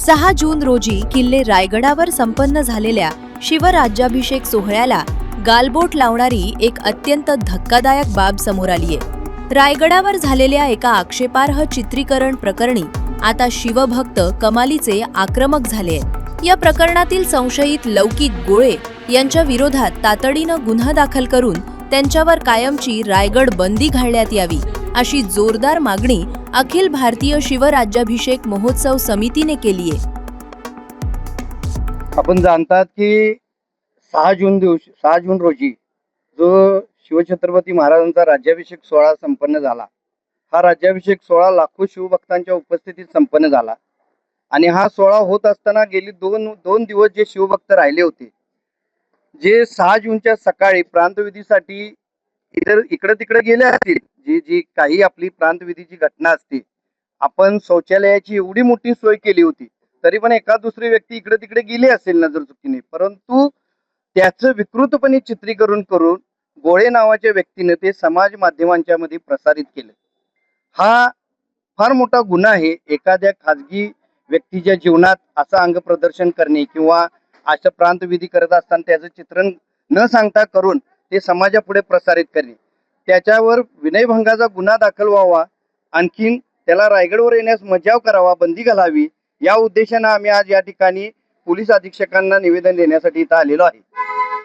6 जून रोजी किल्ले रायगडावर संपन्न झालेल्या शिवराज्याभिषेक सोहळ्याला गालबोट लावणारी एक अत्यंत धक्कादायक बाब समोर आलीय। रायगडावर झालेल्या एका आक्षेपार्ह चित्रीकरण प्रकरणी आता शिवभक्त कमालीचे आक्रमक झाले आहेत। या प्रकरणातील संशयित लौकिक गोळे यांच्या विरोधात तातडीनं गुन्हा दाखल करून त्यांच्यावर कायमची रायगड बंदी घालण्यात यावी, अशी जोरदार मागणी अखिल भारतीय शिवराज्याभिषेक महोत्सव समितीने केली आहे। आपण जाणतात की 6 जून रोजी जो शिवछत्रपती महाराजांचा राज्याभिषेक सोहळा संपन्न झाला, हा राज्याभिषेक सोहळा लाखो शिवभक्तांच्या उपस्थितीत संपन्न झाला। आणि हा सोहळा होत असताना गेली दोन दिवस जे शिवभक्त राहिले होते, जे 6 जूनच्या सकाळी प्रांतविधीसाठी इकडे तिकडे गेले असतील, जी काही आपली प्रांतविधीची घटना असते, आपण शौचालयाची एवढी मोठी सोय केली होती, तरी पण एका दुसरी व्यक्ती इकडे तिकडे गेली असेल नजर चुकीने, परंतु त्याचं विकृतपणे चित्रीकरण करून गोळे नावाच्या व्यक्तीने ते समाज माध्यमांच्या मध्ये प्रसारित केलं। हा फार मोठा गुन्हा आहे। एखाद्या खाजगी व्यक्तीच्या जीवनात असं अंग प्रदर्शन करणे किंवा अशा प्रांतविधी करत असताना त्याचं चित्रण न सांगता करून ते समाजापुढे प्रसारित करणे, त्याच्यावर विनयभंगाचा गुन्हा दाखल व्हावा, आणखीन त्याला रायगडवर येण्यास मज्जाव करावा, बंदी घालावी, या उद्देशाने आम्ही आज या ठिकाणी पोलीस अधीक्षकांना निवेदन देण्यासाठी इथं आलेलो आहे।